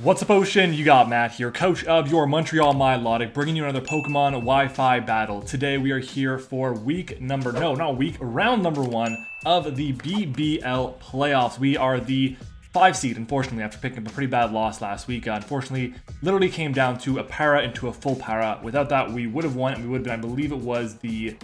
What's up, Ocean? You got Matt here, coach of your Montreal Milotic, bringing you another Pokemon Wi-Fi battle. Today we are here for round number 1 of the BBL playoffs. We are the 5 seed, unfortunately, after picking up a pretty bad loss last week. Unfortunately, literally came down to a para into a full para. Without that, we would have won, and we would have been, I believe it was the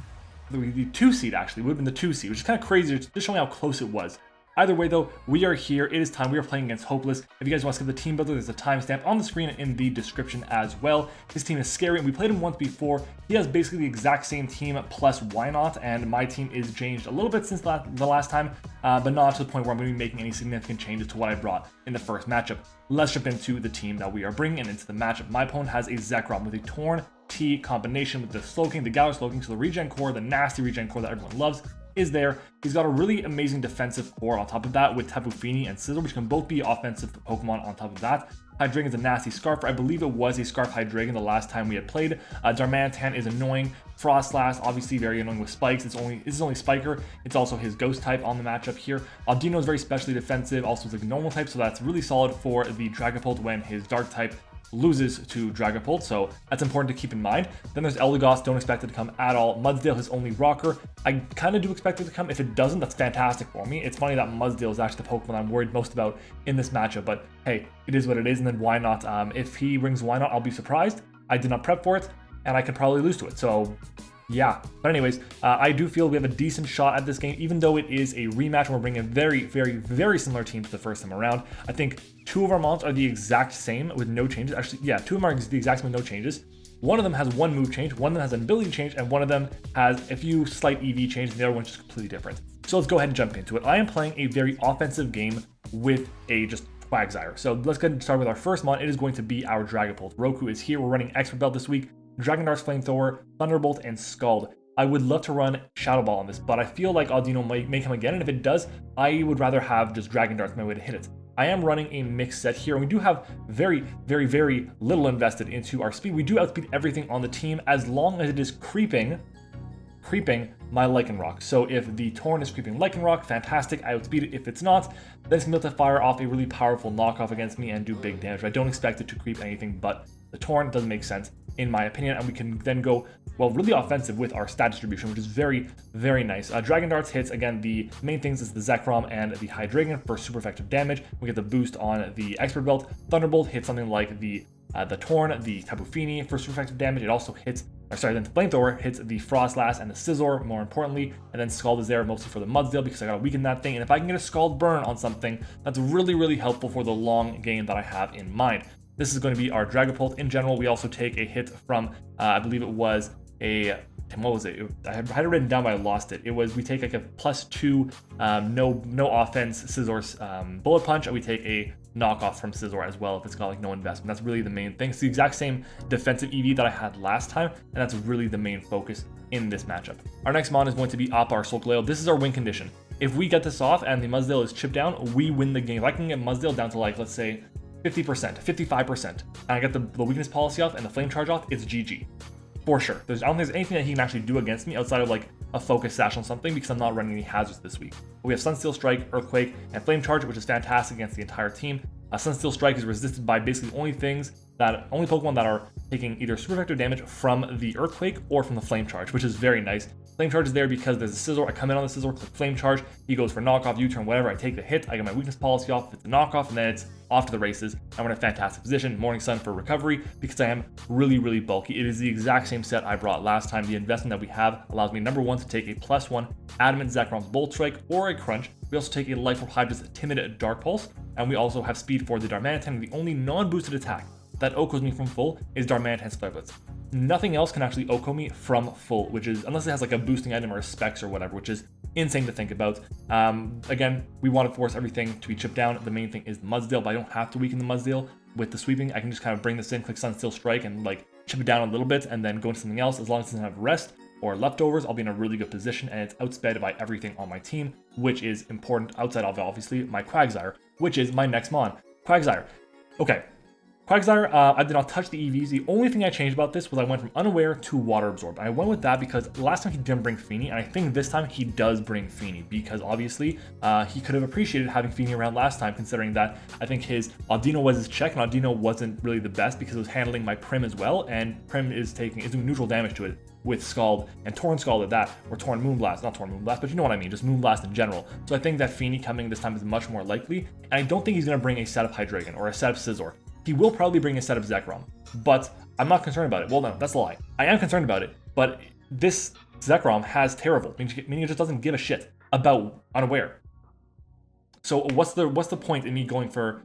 2 seed, actually. It would have been the 2 seed, which is kind of crazy, just showing how close it was. Either way, though, we are here. It is time. We are playing against Hopeless. If you guys want to skip the team builder, there's a timestamp on the screen and in the description as well. His team is scary, and we played him once before. He has basically the exact same team, plus why not? And my team is changed a little bit since the last time, but not to the point where I'm going to be making any significant changes to what I brought in the first matchup. Let's jump into the team that we are bringing and into the matchup. My opponent has a Zekrom with a Torn T combination with the Slowking, the Galar Slowking, so the regen core, the nasty regen core that everyone loves, is there. He's got a really amazing defensive core on top of that with Tapu Fini and Scizor, which can both be offensive Pokemon on top of that. Hydreigon is a nasty Scarf. I believe it was a Scarf Hydreigon the last time we had played. Darmanitan is annoying. Frostlass, obviously very annoying with spikes. This is only Spiker. It's also his Ghost type on the matchup here. Aldino is very specially defensive, also is like a normal type, so that's really solid for the Dragapult when his Dark type loses to Dragapult, so that's important to keep in mind. Then there's Eldegoss, don't expect it to come at all. Mudsdale, his only rocker. I kind of do expect it to come. If it doesn't, that's fantastic for me. It's funny that Mudsdale is actually the Pokemon I'm worried most about in this matchup, but hey, it is what it is, and then why not? If he rings why not, I'll be surprised. I did not prep for it, and I could probably lose to it, so yeah. But anyways, I do feel we have a decent shot at this game, even though it is a rematch and we're bringing a very similar team to the first time around. I think 2 of our mons are the exact same with no changes. Actually, yeah, 2 of them are the exact same with no changes. One of them has 1 move change, one of them has an ability change, and one of them has a few slight EV change, and the other one's just completely different. So let's go ahead and jump into it. I am playing a very offensive game with a just Quagsire. So let's go ahead and start with our first mon. It is going to be our Dragapult. Roku is here. We're running Expert Belt this week. Dragon Dart's Flamethrower, Thunderbolt, and Scald. I would love to run Shadow Ball on this, but I feel like Aldino may come again, and if it does, I would rather have just Dragon Dart's my way to hit it. I am running a mixed set here, and we do have very little invested into our speed. We do outspeed everything on the team as long as it is creeping my Lycanroc. So if the Torn is creeping Lycanroc, fantastic, I outspeed it. If it's not, then it's going to be able to fire off a really powerful knockoff against me and do big damage. I don't expect it to creep anything but the Torn. Doesn't make sense in my opinion, and we can then go, well, really offensive with our stat distribution, which is very nice. Dragon Darts hits, again, the main things is the Zekrom and the Hydreigon for super effective damage. We get the boost on the Expert Belt. Thunderbolt hits something like the Torn, the Tapu Fini for super effective damage. It also hits, then the Flamethrower hits the Frostlass and the Scizor, more importantly, and then Scald is there mostly for the Mudsdale because I gotta weaken that thing, and if I can get a Scald burn on something, that's really helpful for the long game that I have in mind. This is going to be our Dragapult. In general, we also take a hit from, I believe it was a, what was it? I had it written down, but I lost it. It was, we take like a +2, no offense Scizor's Bullet Punch, and we take a knockoff from Scizor as well if it's got like no investment. That's really the main thing. It's the exact same defensive EV that I had last time, and that's really the main focus in this matchup. Our next mon is going to be Opar Solgaleo. This is our win condition. If we get this off and the Mudsdale is chipped down, we win the game. If I can get Mudsdale down to like, let's say, 50%, 55%, and I get the weakness policy off and the flame charge off, it's GG. For sure. I don't think there's anything that he can actually do against me outside of like a focus sash on something because I'm not running any hazards this week. But we have Sunsteel Strike, Earthquake, and Flame Charge, which is fantastic against the entire team. Sunsteel Strike is resisted by basically only Pokemon that are taking either super effective damage from the Earthquake or from the Flame Charge, which is very nice. Flame Charge is there because there's a Scizor. I come in on the Scizor, click Flame Charge. He goes for knockoff, U-turn, whatever. I take the hit. I get my weakness policy off. If it's a knockoff, and then it's off to the races. I'm in a fantastic position. Morning Sun for recovery because I am really bulky. It is the exact same set I brought last time. The investment that we have allows me, number 1, to take a +1 Adamant Zekrom's Bolt Strike or a Crunch. We also take a Life Orb Hydra's Timid Dark Pulse, and we also have speed for the Darmanitan. The only non-boosted attack that OHKOs me from full is Darmanitan's Flare Blitz. Nothing else can actually OHKO me from full, which is, unless it has like a boosting item or a specs or whatever, which is insane to think about. Again, we want to force everything to be chipped down. The main thing is the Mudsdale, but I don't have to weaken the Mudsdale with the sweeping. I can just kind of bring this in, click Sunsteel Strike, and like chip it down a little bit, and then go into something else. As long as it doesn't have rest or leftovers, I'll be in a really good position, and it's outsped by everything on my team, which is important outside of, obviously, my Quagsire, which is my next mon. Quagsire. Okay. Quagsire, I did not touch the EVs. The only thing I changed about this was I went from Unaware to Water Absorb. I went with that because last time he didn't bring Feeny, and I think this time he does bring Feeny because obviously he could have appreciated having Feeny around last time, considering that I think his Audino was his check, and Audino wasn't really the best because it was handling my Prim as well, and Prim is doing neutral damage to it with Scald and Torn Scald at that, or Torn Moonblast, not Torn Moonblast, but you know what I mean, just Moonblast in general. So I think that Feeny coming this time is much more likely, and I don't think he's going to bring a set of Hydreigon or a set of Scizor. He will probably bring a set of Zekrom, but I'm not concerned about it. Well, no, that's a lie. I am concerned about it, but this Zekrom has Terrible, meaning it just doesn't give a shit about Unaware. So what's the point in me going for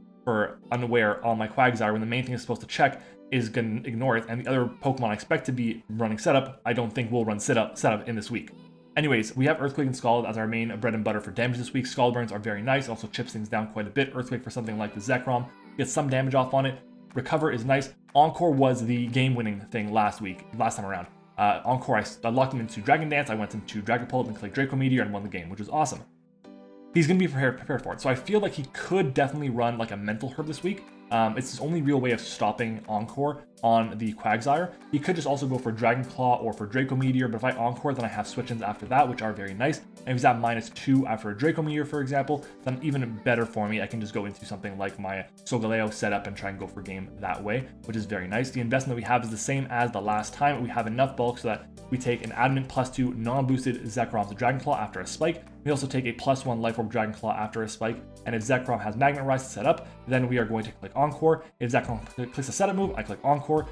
Unaware on my Quagsire when the main thing it's supposed to check is going to ignore it, and the other Pokemon I expect to be running setup, I don't think will run setup in this week. Anyways, we have Earthquake and Scald as our main bread and butter for damage this week. Scald burns are very nice, also chips things down quite a bit. Earthquake for something like the Zekrom gets some damage off on it. Recover is nice. Encore was the game-winning thing last time around. Encore, I locked him into Dragon Dance, I went into Dragapult and clicked Draco Meteor and won the game, which was awesome. He's going to be prepared for it, so I feel like he could definitely run like a Mental Herb this week. It's his only real way of stopping Encore on the Quagsire. He could just also go for Dragon Claw or for Draco Meteor, but if I Encore, then I have switch-ins after that, which are very nice. And if he's at -2 after a Draco Meteor, for example, then even better for me. I can just go into something like my Solgaleo setup and try and go for game that way, which is very nice. The investment we have is the same as the last time. We have enough bulk so that we take an Adamant +2 non-boosted Zekrom to Dragon Claw after a Spike. We also take a +1 Life Orb Dragon Claw after a Spike. And if Zekrom has Magnet Rise to set up, then we are going to click Encore. If Zekrom clicks a setup move, I click Encore,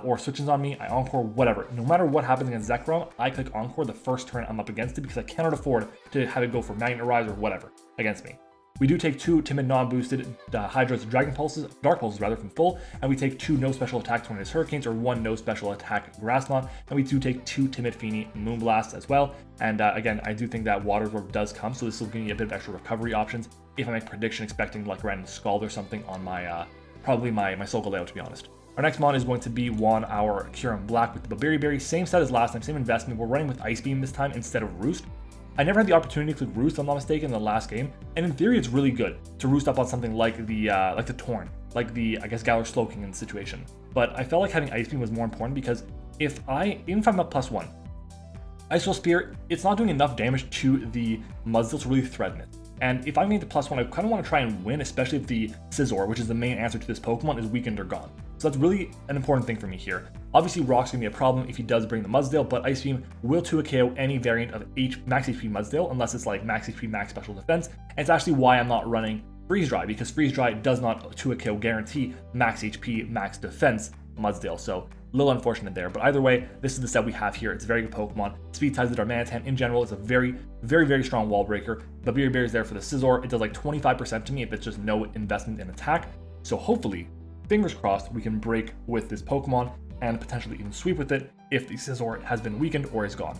or switches on me, I Encore, whatever. No matter what happens against Zekrom, I click Encore the first turn I'm up against it because I cannot afford to have it go for Magnet Rise or whatever against me. We do take 2 timid non-boosted Hydros Dark Pulses from full, and we take 2 no special attack Tornadus Hurricanes or 1 no special attack Grass Knot, and we do take 2 timid Feeny Moonblasts as well. And again, I do think that Water Absorb does come, so this will give me a bit of extra recovery options if I make a prediction expecting like a random Scald or something on my probably my Solgaleo, to be honest. Our next mon is going to be Juan, our Kyurem Black with the Berry. Same set as last time, same investment. We're running with Ice Beam this time instead of Roost. I never had the opportunity to click Roost, if I'm not mistaken, in the last game, and in theory it's really good to Roost up on something like the Torn, like the, I guess, Galar Slowking in the situation. But I felt like having Ice Beam was more important because even if I'm up +1, Ice Wheel Spear, it's not doing enough damage to the Mudsdale to really threaten it. And if I made the +1, I kind of want to try and win, especially if the Scizor, which is the main answer to this Pokemon, is weakened or gone. So that's really an important thing for me here. Obviously, Rock's going to be a problem if he does bring the Mudsdale, but Ice Beam will 2 KO any variant of max HP Mudsdale, unless it's like max HP, max special defense. And it's actually why I'm not running Freeze Dry, because Freeze Dry does not 2 KO guarantee max HP, max defense Mudsdale. So a little unfortunate there, but either way, this is the set we have here. It's a very good Pokemon. Speed ties with our Darmanitan in general is a very, very, very strong wall breaker. The Berry is there for the Scizor. It does like 25% to me if it's just no investment in attack. So hopefully, fingers crossed, we can break with this Pokemon and potentially even sweep with it if the Scizor has been weakened or is gone.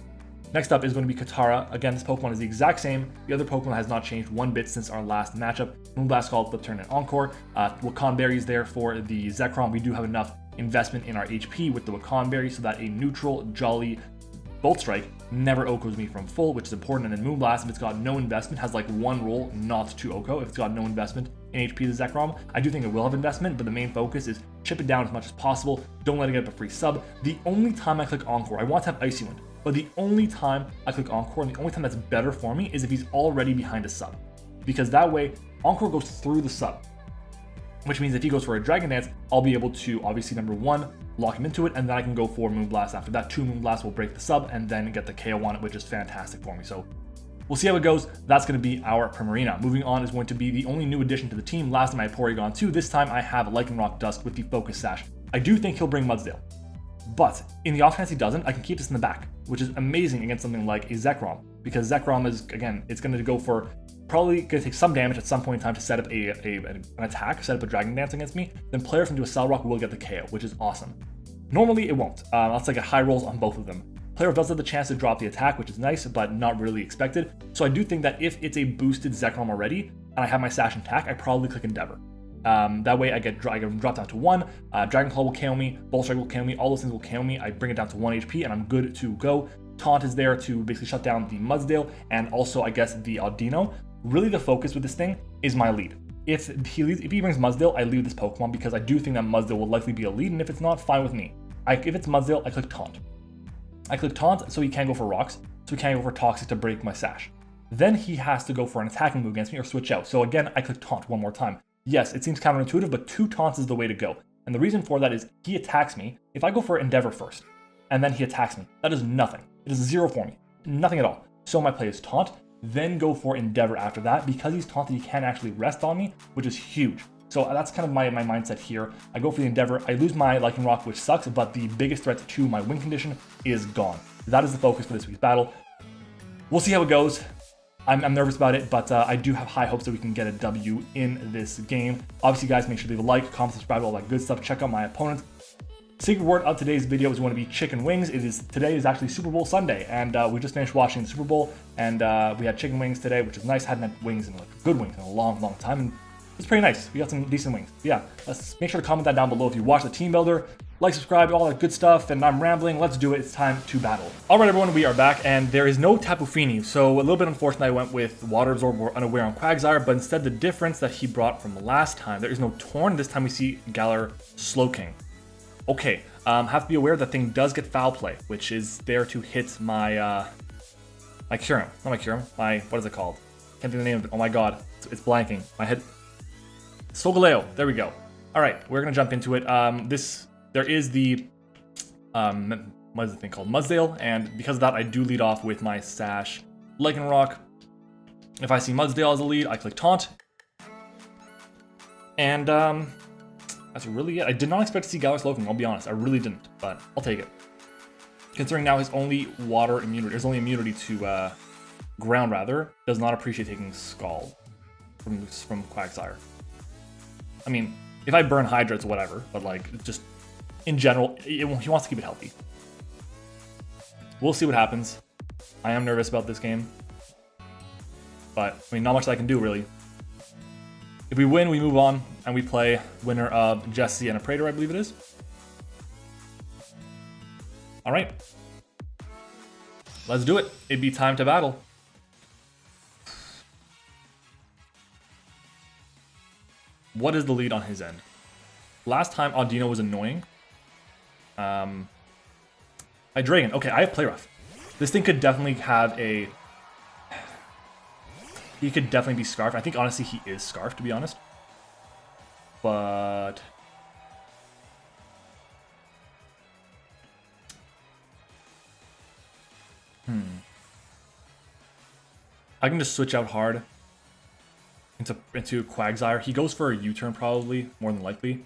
Next up is going to be Katara. Again, this Pokemon is the exact same. The other Pokemon has not changed one bit since our last matchup. Moonblast, Scald, Flip Turn, and Encore. Wakan Berry is there for the Zekrom. We do have enough investment in our HP with the Wakan Berry so that a neutral, jolly Bolt Strike never OHKOs me from full, which is important. And then Moonblast, if it's got no investment, has like one roll not to OHKO. If it's got no investment in HP to Zekrom, I do think it will have investment, but the main focus is chip it down as much as possible. Don't let it get up a free sub. The only time I click Encore, I want to have Icy Wind, but the only time I click Encore, and the only time that's better for me, is if he's already behind a sub. Because that way, Encore goes through the sub. Which means if he goes for a Dragon Dance, I'll be able to, obviously, number 1, lock him into it, and then I can go for Moonblast after that. 2 Moonblasts will break the sub, and then get the KO on it, which is fantastic for me. So we'll see how it goes. That's going to be our Primarina. Moving on is going to be the only new addition to the team. Last time I had Porygon 2. This time I have Lycanroc-Dusk with the Focus Sash. I do think he'll bring Mudsdale. But in the off chance he doesn't, I can keep this in the back, which is amazing against something like a Zekrom. Because Zekrom is, again, it's going to go for probably going to take some damage at some point in time to set up an attack, set up a Dragon Dance against me. Then player from do a Cell Rock will get the KO, which is awesome. Normally it won't. That's like a high rolls on both of them. Player does have the chance to drop the attack, which is nice, but not really expected. So I do think that if it's a boosted Zekrom already, and I have my Sash and attack, I probably click Endeavor. That way I get dropped down to 1, Dragon Claw will KO me, Bolt Strike will KO me, all those things will KO me, I bring it down to 1 HP, and I'm good to go. Taunt is there to basically shut down the Mudsdale, and also I guess the Audino. Really the focus with this thing is my lead. if he brings Mudsdale, I leave this Pokemon because I do think that Mudsdale will likely be a lead, and if it's not, fine with me. If it's Mudsdale, I click Taunt. I click Taunt so he can't go for Rocks, so he can't go for Toxic to break my Sash. Then he has to go for an attacking move against me or switch out. So again, I click Taunt one more time. Yes, it seems counterintuitive, but 2 taunts is the way to go. And the reason for that is he attacks me. If I go for Endeavor first, and then he attacks me, that is nothing. It is 0 for me. Nothing at all. So my play is Taunt, then go for Endeavor after that. Because he's taunted, he can't actually rest on me, which is huge. So that's kind of my mindset here. I go for the Endeavor, I lose my Lycanroc, which sucks, but the biggest threat to my win condition is gone. That is the focus for this week's battle. We'll see how it goes. I'm nervous about it, but I do have high hopes that we can get a W in this game. Obviously, guys, make sure to leave a like, comment, subscribe, all that good stuff. Check out my opponent. Secret word of today's video is going to be chicken wings. Today is actually Super Bowl Sunday, and we just finished watching the Super Bowl, and we had chicken wings today, which is nice. Hadn't had wings in good wings in a long time, and it's pretty nice. We got some decent wings. Yeah, let's make sure to comment that down below if you watch the Team Builder. Like, subscribe, all that good stuff, and I'm rambling. Let's do it. It's time to battle. All right, everyone, we are back, and there is no Tapu Fini, so a little bit unfortunate I went with Water Absorb or Unaware on Quagsire, but instead the difference that he brought from last time, there is no Torn. This time we see Galar Slowking. Okay, have to be aware that thing does get Foul Play, which is there to hit my, my Kyurem. Not my Kyurem, what is it called? Can't think of the name of it. Oh my god, it's blanking. My head. Solgaleo, there we go. All right, we're gonna jump into it. There is the, what is the thing called? Mudsdale, and because of that, I do lead off with my Sash Lycanroc. If I see Mudsdale as a lead, I click Taunt. And, that's really it. I did not expect to see Galar Slowking, I'll be honest. I really didn't, but I'll take it. Considering now his only water immunity, his only immunity to, ground rather, does not appreciate taking Scald from Quagsire. I mean, if I burn Hydra, it's whatever, but like, just in general, he wants to keep it healthy. We'll see what happens. I am nervous about this game, but I mean, not much I can do really. If we win, we move on, and we play winner of Jesse and a Praetor, I believe it is. All right, let's do it. It'd be time to battle. What is the lead on his end? Last time, Audino was annoying. Hydreigon. Okay, I have Play Rough. This thing could definitely have a... He could definitely be Scarfed. I think, honestly, he is Scarfed, to be honest. But... I can just switch out hard into Quagsire. He goes for a U-turn, probably, more than likely.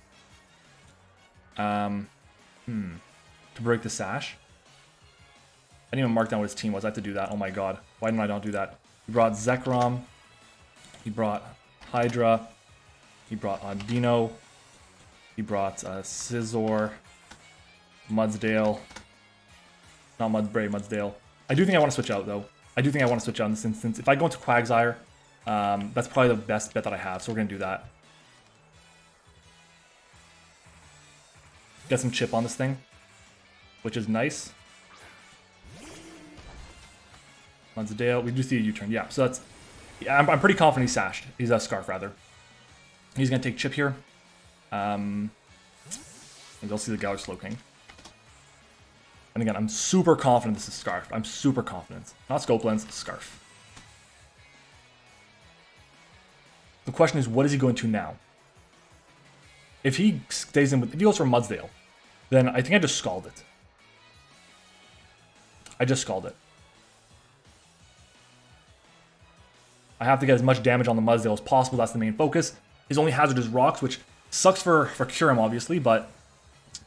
To break the Sash. I didn't even mark down what his team was. I have to do that. Oh my god. Why didn't I not do that? He brought Zekrom. He brought Hydra. He brought Audino. He brought Scizor. Mudsdale. Not Mudspray, Mudsdale. I do think I want to switch out, though. I do think I want to switch out in this instance. If I go into Quagsire, that's probably the best bet that I have, so we're going to do that. Get some chip on this thing, which is nice. Mudsdale, we do see a U-turn, yeah. So that's, yeah, I'm pretty confident he's Sashed. He's a Scarf, rather. He's going to take chip here. And they'll see the Galar Slowking. And again, I'm super confident this is Scarf. I'm super confident. Not Scope Lens, Scarf. The question is, what is he going to now? If he stays in with, if he goes for Mudsdale, then I think I just Scald it. I just Scald it. I have to get as much damage on the Mudsdale as possible. That's the main focus. His only hazard is Rocks, which sucks for Kyurem, obviously, but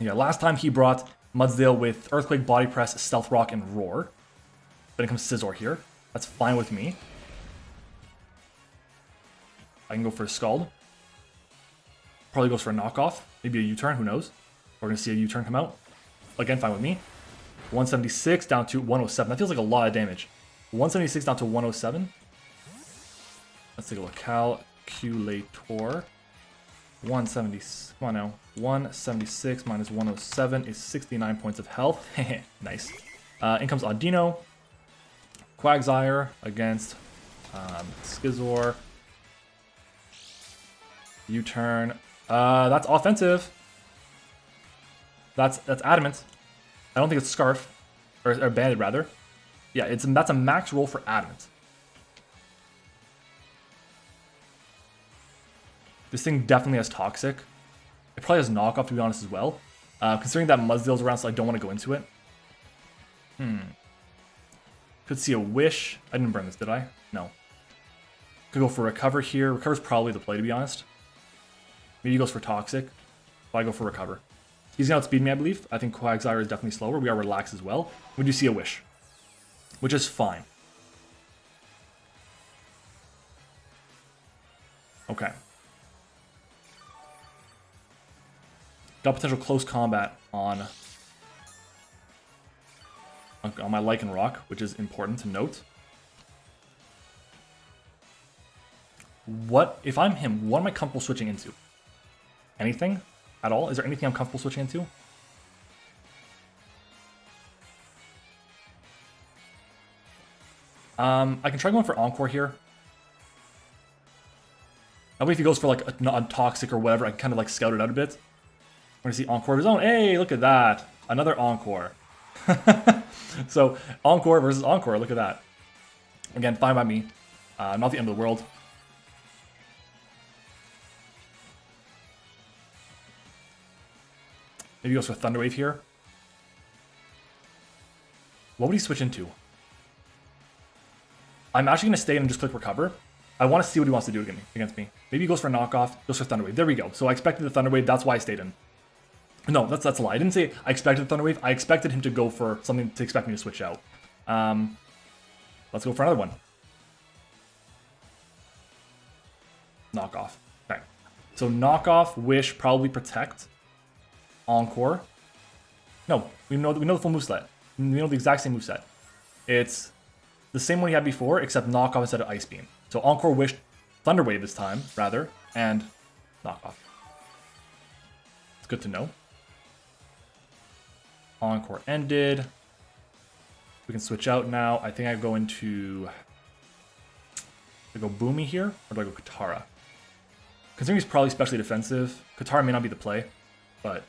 yeah, last time he brought Mudsdale with Earthquake, Body Press, Stealth Rock, and Roar. Then it comes Scizor here. That's fine with me. I can go for a Scald. Probably goes for a knockoff. Maybe a U-turn, who knows? We're going to see a U-turn come out. Again, fine with me. 176 down to 107. That feels like a lot of damage. 176 down to 107. Let's take a look. Calculator. 170. Come on now. 176 minus 107 is 69 points of health. Nice. In comes Audino. Quagsire against Scizor. U-turn. That's offensive. That's adamant. I don't think it's scarf. Or banded, rather. Yeah, that's a max roll for adamant. This thing definitely has toxic. It probably has knockoff, to be honest, as well. Considering that Mudsdale's around, so I don't want to go into it. Could see a wish. I didn't burn this, did I? No. Could go for recover here. Recover's probably the play, to be honest. Maybe he goes for toxic. But I go for recover. He's gonna outspeed me, I believe. I think Quagsire is definitely slower. We are relaxed as well. We do see a wish, which is fine. Okay. Got potential close combat on my Lycanroc, which is important to note. What, if I'm him, what am I comfortable switching into? Anything at all? Is there anything I'm comfortable switching into? I can try going for Encore here. I believe if he goes for like a toxic or whatever, I can kind of like scout it out a bit. We're gonna see Encore of his own. Hey, look at that. Another Encore. So, Encore versus Encore, look at that. Again, fine by me. Not the end of the world. Maybe he goes for Thunder Wave here. What would he switch into? I'm actually going to stay and just click Recover. I want to see what he wants to do against me. Maybe he goes for Knockoff, goes for Thunder Wave. There we go. So I expected the Thunder Wave, that's why I stayed in. No, that's a lie. I didn't say I expected the Thunder Wave. I expected him to go for something to expect me to switch out. Let's go for another one. Knockoff. Okay. So Knockoff, Wish, probably Protect. Encore. No, we know the full moveset. We know the exact same moveset. It's the same one he had before, except Knockoff instead of Ice Beam. So Encore, Wish, Thunder Wave this time, rather, and Knockoff. It's good to know. Encore ended. We can switch out now. I think I go into... Do I go Boomy here, or do I go Katara? Considering he's probably specially defensive, Katara may not be the play, but...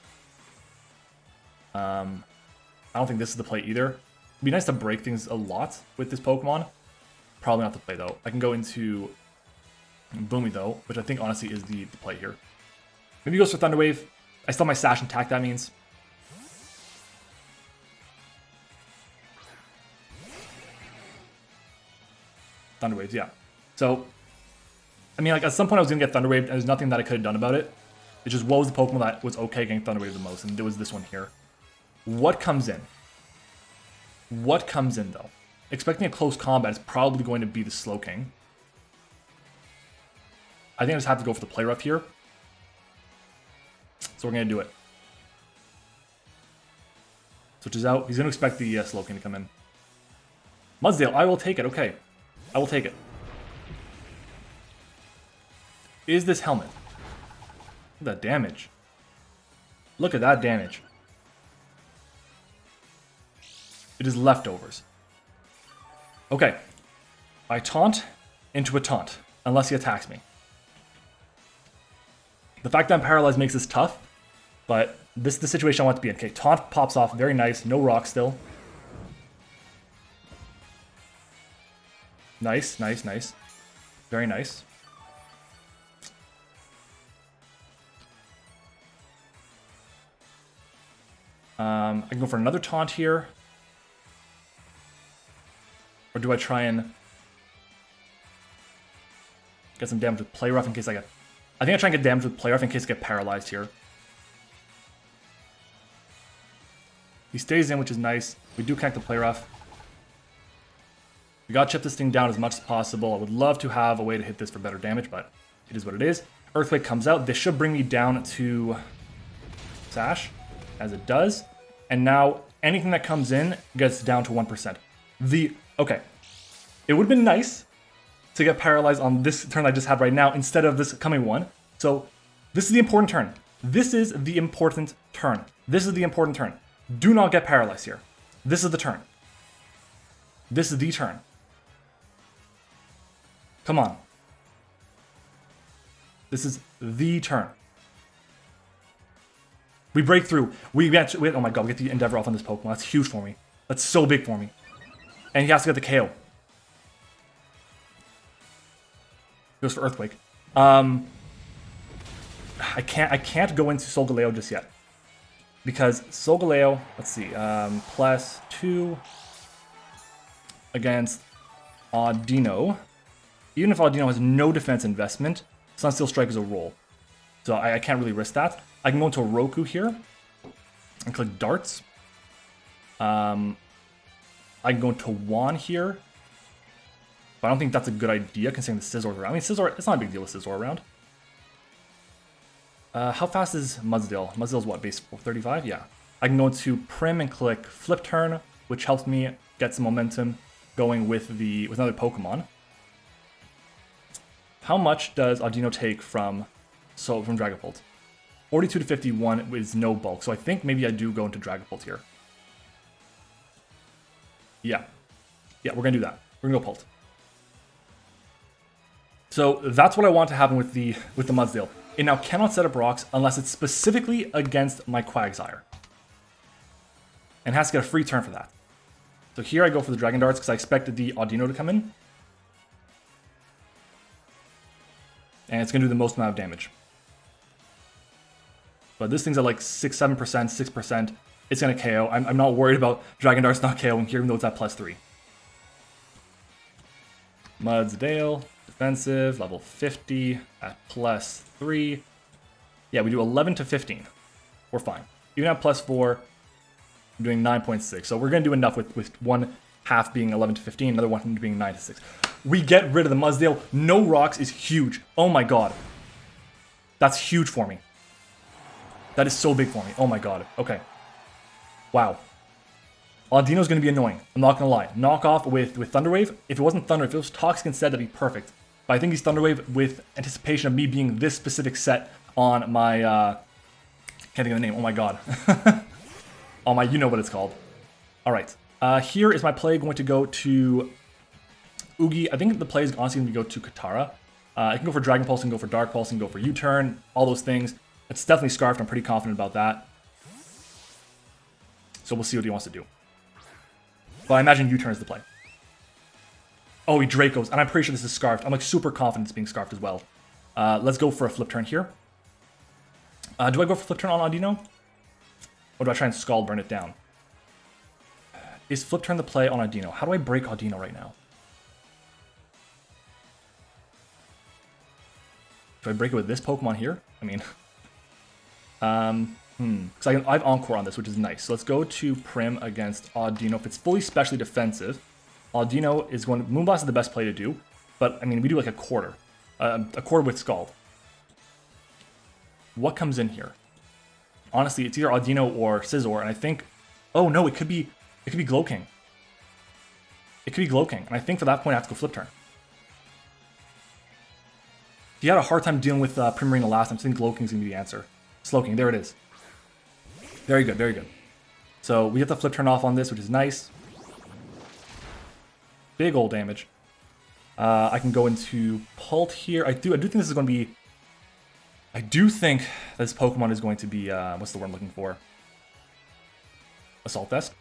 I don't think this is the play either. It'd be nice to break things a lot with this Pokemon. Probably not the play, though. I can go into Boomy, though, which I think, honestly, is the play here. Maybe he goes for Thunder Wave. I still have my Sash intact, that means. Thunder Waves, yeah. So, I mean, like, at some point I was going to get Thunder Wave, and there's nothing that I could have done about it. It's just, what was the Pokemon that was okay getting Thunder Wave the most? And it was this one here. What comes in? What comes in, though? Expecting a close combat is probably going to be the Slowking. I think I just have to go for the Play Rough here. So we're going to do it. Switches out. He's going to expect the Slowking to come in. Mudsdale, I will take it. Okay. I will take it. Is this helmet? Look at that damage. Look at that damage. It is leftovers. Okay. I taunt into a taunt, unless he attacks me. The fact that I'm paralyzed makes this tough, but this is the situation I want to be in. Okay, taunt pops off, very nice. No rock still. Nice, nice, nice. Very nice. I can go for another taunt here. Or do I try and get some damage with Play Rough in case I get... I think I try and get damage with Play Rough in case I get paralyzed here. He stays in, which is nice. We do connect the Play Rough. We gotta chip this thing down as much as possible. I would love to have a way to hit this for better damage, but it is what it is. Earthquake comes out. This should bring me down to Sash, as it does. And now anything that comes in gets down to 1%. Okay. It would have been nice to get paralyzed on this turn I just had right now instead of this coming one. So this is the important turn. This is the important turn. This is the important turn. Do not get paralyzed here. This is the turn. This is the turn. Come on. This is the turn. We break through. We oh my god, we get the Endeavor off on this Pokemon. That's huge for me. That's so big for me. And he has to get the KO. Goes for Earthquake. I can't go into Solgaleo just yet. Because Solgaleo, let's see, +2 against Audino. Even if Audino has no defense investment, Sunsteel Strike is a roll. So I can't really risk that. I can go into a Roku here and click Darts. I can go into Juan here. But I don't think that's a good idea considering the Scizor's around. I mean, Scizor, it's not a big deal with Scizor around. How fast is Mudsdale? Mudsdale's what, base 435? Yeah. I can go into Prim and click Flip Turn, which helps me get some momentum going with another Pokemon. How much does Audino take from Dragapult? 42 to 51 is no bulk, so I think maybe I do go into Dragapult here. Yeah. Yeah, we're gonna do that. We're gonna go Pult. So that's what I want to happen with the Mudsdale. It now cannot set up rocks unless it's specifically against my Quagsire. And has to get a free turn for that. So here I go for the Dragon Darts because I expected the Audino to come in. And it's going to do the most amount of damage. But this thing's at like 6%, 7%, 6%. It's going to KO. I'm not worried about Dragon Darts not KOing here, even though it's at +3. Mudsdale, defensive, level 50 at +3. Yeah, we do 11 to 15. We're fine. Even at +4, I'm doing 9.6. So we're going to do enough with one half being 11 to 15, another one being 9 to 6. We get rid of the Mudsdale. No rocks is huge. Oh my god. That's huge for me. That is so big for me. Oh my god. Okay. Wow. Audino's going to be annoying. I'm not going to lie. Knock off with Thunderwave. If it wasn't Thunder, if it was Toxic instead, that'd be perfect. But I think he's Thunderwave with anticipation of me being this specific set on my... can't think of the name. Oh my god. On my... You know what it's called. Alright. Here is my play going to go to... Oogie. I think the play is honestly going to go to Katara. I can go for Dragon Pulse and go for Dark Pulse and go for U-Turn. All those things. It's definitely Scarfed. I'm pretty confident about that. So we'll see what he wants to do. But I imagine U-Turn is the play. Oh, he Dracos. And I'm pretty sure this is Scarfed. I'm like super confident it's being Scarfed as well. Let's go for a Flip Turn here. Do I go for Flip Turn on Audino? Or do I try and Scald Burn it down? Is Flip Turn the play on Audino? How do I break Audino right now? Do I break it with this Pokemon here? I mean... Because I have Encore on this, which is nice. So let's go to Prim against Audino. If it's fully specially defensive, Audino is going... Moonblast is the best play to do. But, I mean, we do like a quarter. A quarter with Scald. What comes in here? Honestly, it's either Audino or Scizor, and I think... Oh, no, it could be Glowking. It could be Glowking, and I think for that point I have to go Flip Turn. He had a hard time dealing with Primarina last time, so I think Glowking is going to be the answer. Slowking, there it is. Very good, very good. So we get the Flip Turn off on this, which is nice. Big old damage. I can go into Pult here. I do think this is going to be... I do think this Pokemon is going to be... what's the word I'm looking for? Assault Vest.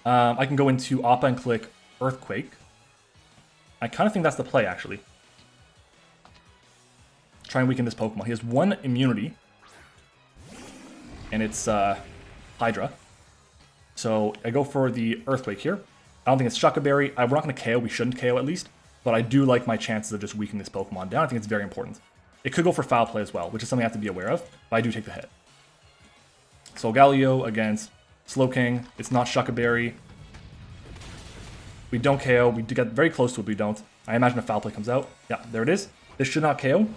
I can go into Appa and click Earthquake. I kind of think that's the play, actually. Try and weaken this Pokemon. He has one immunity. And it's Hydra. So I go for the Earthquake here. I don't think it's Shucka Berry. We're not going to KO. We shouldn't KO at least. But I do like my chances of just weakening this Pokemon down. I think it's very important. It could go for Foul Play as well, which is something I have to be aware of. But I do take the hit. So Galio against Slowking. It's not Shucka Berry. We don't KO. We do get very close to it, but we don't. I imagine a Foul Play comes out. Yeah, there it is. This should not KO.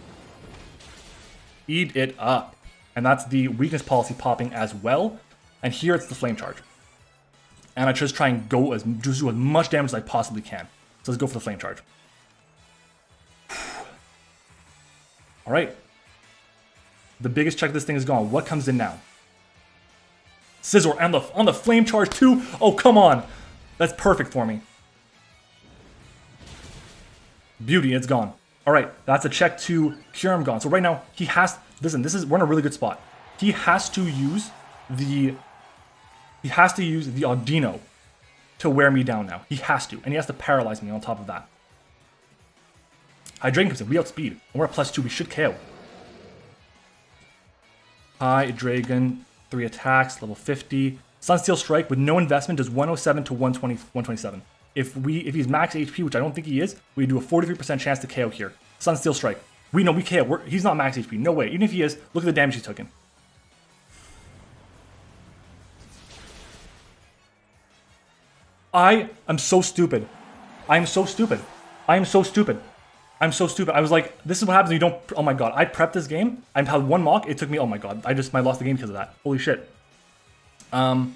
Eat it up. And that's the weakness policy popping as well. And here it's the Flame Charge. And I just try and go just do as much damage as I possibly can. So let's go for the Flame Charge. Alright. The biggest check of this thing is gone. What comes in now? Scizor on the Flame Charge too? Oh, come on. That's perfect for me. Beauty, it's gone. All right, that's a check to Kyurem gone. So right now, he has... Listen, we're in a really good spot. He has to use the... He has to use the Audino to wear me down now. He has to. And he has to paralyze me on top of that. Hydreigon comes in. We outspeed. And we're at +2. We should KO. Hydreigon, 3 attacks, level 50. Sunsteel Strike with no investment does 107 to 127. If he's max HP, which I don't think he is, we do a 43% chance to KO here. Sunsteel Strike. We know we KO. He's not max HP. No way. Even if he is, look at the damage he's taken. I am so stupid. I am so stupid. I am so stupid. I'm so stupid. I was like, this is what happens when you don't... Oh my god. I prepped this game. I had one mock. It took me... Oh my god. I lost the game because of that. Holy shit. Oh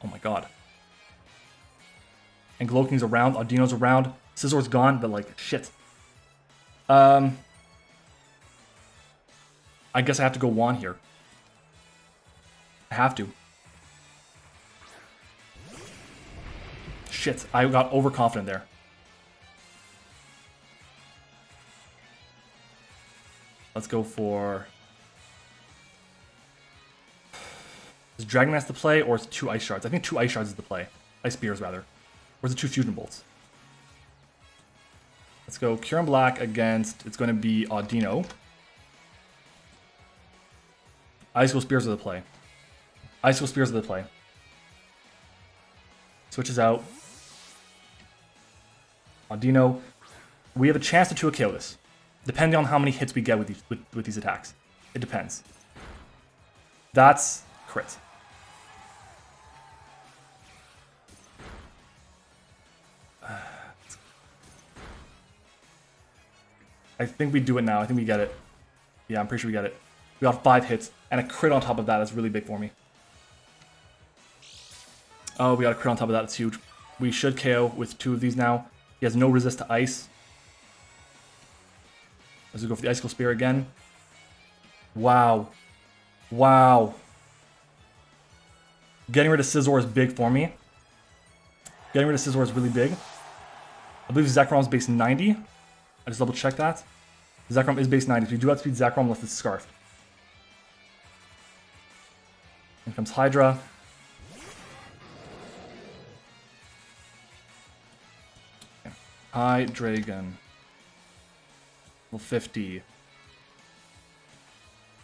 my god. And Glowking's around. Audino's around. Scissor's gone, but like, shit. I guess I have to go Juan here. I have to. Shit, I got overconfident there. Let's go for... Is Dragon Lance the play, or is it 2 Ice Shards? I think 2 Ice Shards is the play. Ice Spears, rather. Or is it 2 Fusion Bolts? Let's go Kyurem Black against... It's going to be Audino. Icicle Spears are the play. Icicle Spears are the play. Switches out. Audino. We have a chance to 2 KO this. Depending on how many hits we get with these attacks. It depends. That's crit. I think we do it now. I think we get it. Yeah, I'm pretty sure we get it. We got 5 hits, and a crit on top of that is really big for me. Oh, we got a crit on top of that. It's huge. We should KO with 2 of these now. He has no resist to ice. Let's go for the Icicle Spear again. Wow. Wow. Getting rid of Scizor is big for me. Getting rid of Scizor is really big. I believe Zekrom is base 90. I just double check that. Zekrom is base 90. So we do have to beat Zekrom unless it's Scarf. Here comes Hydra. Hydreigon. Level 50.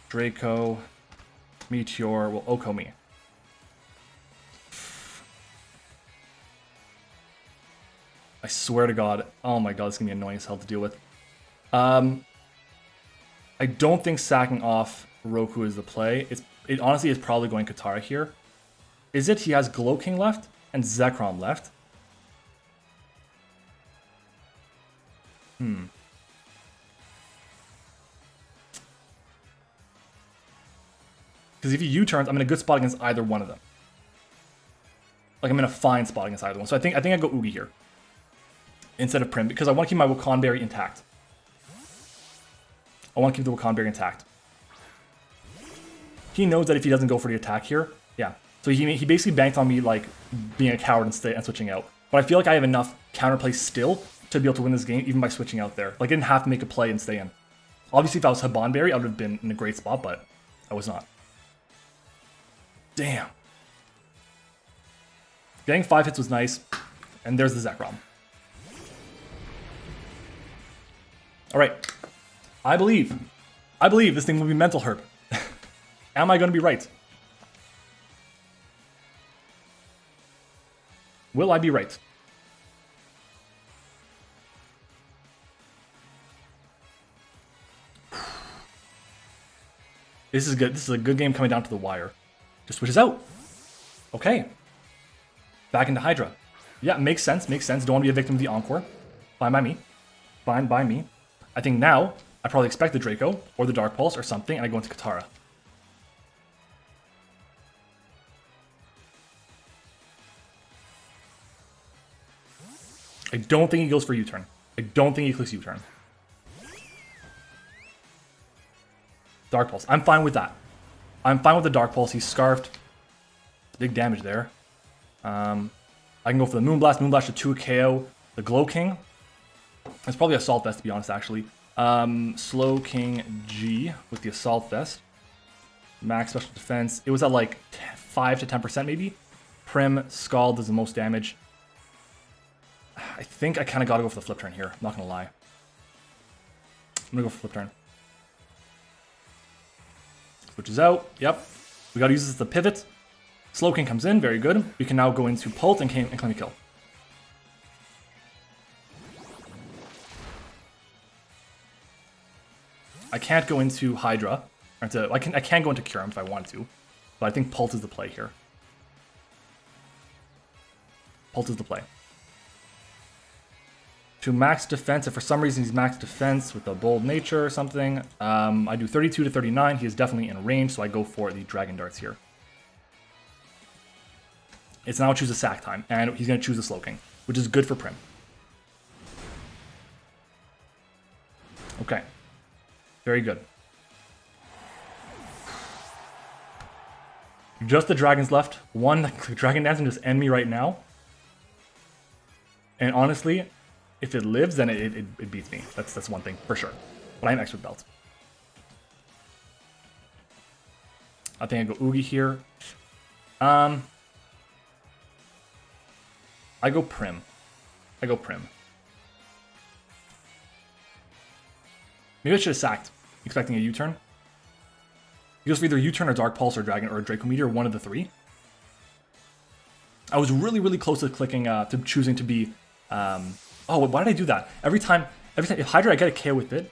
Draco. Meteor will Oko me. I swear to God. Oh my God, this is going to be annoying as hell to deal with. I don't think sacking off Roku is the play. It honestly is probably going Katara here. Is it? He has Glowking left and Zekrom left. Because if he U-turns, I'm in a good spot against either one of them. Like, I'm in a fine spot against either one. So I think I go Oogie here. Instead of Prim, because I want to keep my Wakan Berry intact. I want to keep the Wakan Berry intact. He knows that if he doesn't go for the attack here, yeah. So he basically banked on me, like, being a coward and switching out. But I feel like I have enough counterplay still to be able to win this game, even by switching out there. Like, I didn't have to make a play and stay in. Obviously, if I was Habanberry, I would have been in a great spot, but I was not. Damn. Getting 5 hits was nice. And there's the Zekrom. Alright. I believe this thing will be Mental Herb. Am I going to be right? Will I be right? This is good. This is a good game coming down to the wire. Just switches out. Okay. Back into Hydra. Yeah, makes sense. Makes sense. Don't want to be a victim of the Encore. Fine by me. Fine by me. I think now I probably expect the Draco or the Dark Pulse or something, and I go into Katara. I don't think he goes for U-turn. I don't think he clicks U-turn. Dark Pulse. I'm fine with that. I'm fine with the Dark Pulse. He's Scarfed. Big damage there. I can go for the Moonblast. Moonblast to 2 KO. The Glow King. It's probably Assault Vest, to be honest, actually. Slow King G with the Assault Vest. Max Special Defense. It was at like 5 to 10% maybe. Prim Scald does the most damage. I think I kind of got to go for the flip turn here. I'm not going to lie. I'm going to go for flip turn. Switches out. Yep. We got to use this as the pivot. Slowking comes in. Very good. We can now go into Pult and claim a kill. I can't go into Hydra. I can go into Curum if I want to. But I think Pult is the play here. Pult is the play. To max defense, if for some reason he's max defense with a bold nature or something, I do 32 to 39. He is definitely in range, so I go for the Dragon Darts here. It's now choose a sack time, and he's going to choose a Slowking, which is good for Prim. Okay. Very good. Just the dragons left. One Dragon Dance and just end me right now. And honestly, if it lives, then it beats me. That's one thing, for sure. But I am X with belt. I think I go Oogie here. I go Prim. Maybe I should have sacked, expecting a U-turn. He goes for either U-turn or Dark Pulse or Dragon or Draco Meteor, one of the three. I was really, really close to clicking, to choosing to be, oh, why did I do that? Every time, if Hydra, I get a KO with it.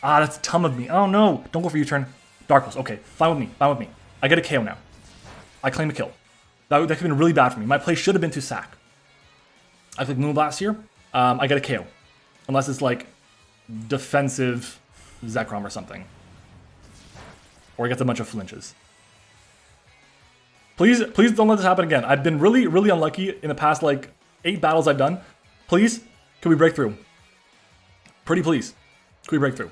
Ah, that's dumb of me. Oh no, don't go for U-turn. Dark Pulse, okay, fine with me. I get a KO now. I claim a kill. That could have been really bad for me. My play should have been to sack. I click Moonblast here. I get a KO. Unless it's like defensive Zekrom or something. Or he gets a bunch of flinches. Please don't let this happen again. I've been really, really unlucky in the past like 8 battles I've done. Please, can we break through? Pretty please. Can we break through?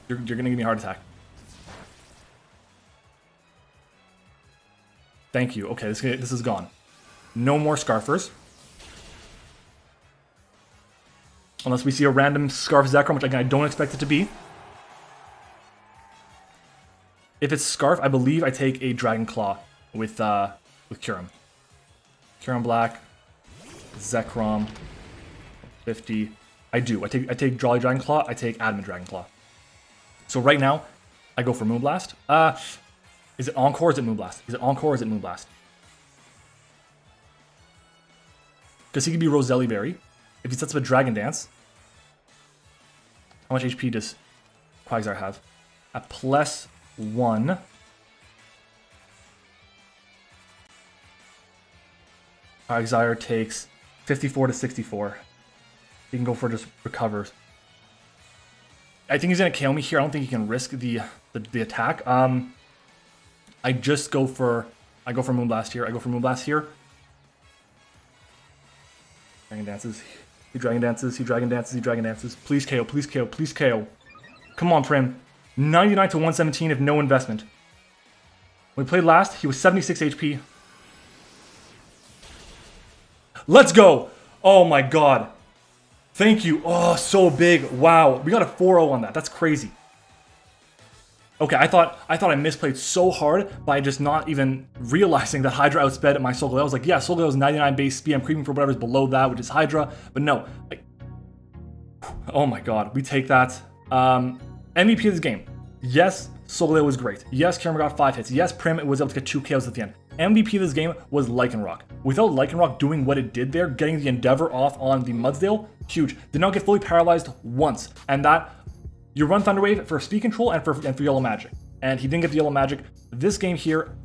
You're gonna give me a heart attack. Thank you. Okay, this is gone. No more Scarfers. Unless we see a random Scarf Zekrom, which again I don't expect it to be. If it's Scarf, I believe I take a Dragon Claw with Curum. Curum Black, Zekrom, 50. I do. I take Jolly Dragon Claw. I take Adamant Dragon Claw. So right now, I go for Moonblast. Is it Encore or is it Moonblast? Is it Encore or is it Moonblast? Because he could be Roselli Berry. If he sets up a Dragon Dance. How much HP does Quagsire have? At +1. Quagsire takes 54 to 64. He can go for just recovers. I think he's gonna KO me here. I don't think he can risk the attack. I go for Moonblast here. Dragon Dances. He Dragon Dances. Please KO. Come on, Prim. 99 to 117 if no investment. When we played last, he was 76 HP. Let's go! Oh my god. Thank you. Oh, so big. Wow. We got a 4-0 on that. That's crazy. Okay, I thought I misplayed so hard by just not even realizing that Hydra outsped my Solgaleo. I was like, yeah, Solgaleo's 99 base speed. I'm creeping for whatever's below that, which is Hydra. But no. Oh my god. We take that. MVP of this game. Yes, Solgaleo was great. Yes, Cameron got 5 hits. Yes, Prim was able to get 2 KOs at the end. MVP of this game was Lycanroc. Without Lycanroc doing what it did there, getting the Endeavor off on the Mudsdale, huge. Did not get fully paralyzed once. And that, you run Thunder Wave for speed control and for Yellow Magic. And he didn't get the Yellow Magic. This game here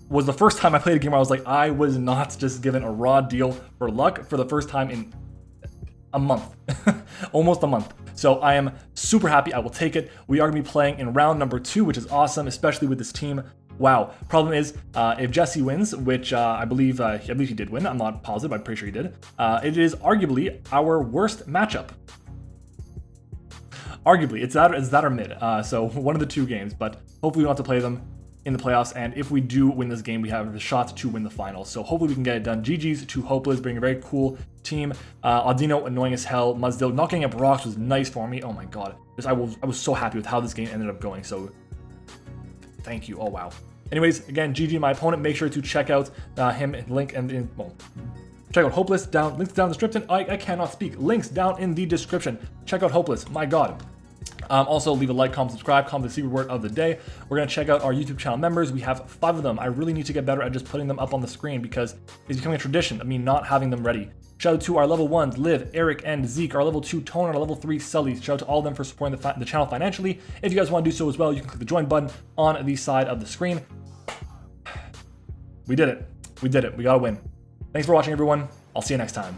was the first time I played a game where I was like, I was not just given a raw deal for luck for the first time in a month. Almost a month. So I am super happy. I will take it. We are going to be playing in round number 2, which is awesome, especially with this team. Wow. Problem is, if Jesse wins, which I believe he did win. I'm not positive. I'm pretty sure he did. It is arguably our worst matchup. Arguably, it's that or mid. So one of the 2 games, but hopefully we don't have to play them. in the playoffs, and if we do win this game, we have the shot to win the finals. So hopefully we can get it done. GG's to Hopeless, being a very cool team. Audino annoying as hell. Muzdil not getting up rocks was nice for me. Oh my god, I was so happy with how this game ended up going. So thank you. Oh wow. Anyways, again, GG my opponent. Make sure to check out him. Link and well, check out Hopeless down. Links down in the description. I cannot speak. Links down in the description. Check out Hopeless. My god. Also, leave a like, comment, subscribe, comment the secret word of the day. We're going to check out our YouTube channel members. We have 5 of them. I really need to get better at just putting them up on the screen because it's becoming a tradition of me not having them ready. Shout out to our level 1s, Liv, Eric, and Zeke, our level 2, Tone, and our level 3, Sully. Shout out to all of them for supporting the channel financially. If you guys want to do so as well, you can click the join button on the side of the screen. We did it. We did it. We got to win. Thanks for watching, everyone. I'll see you next time.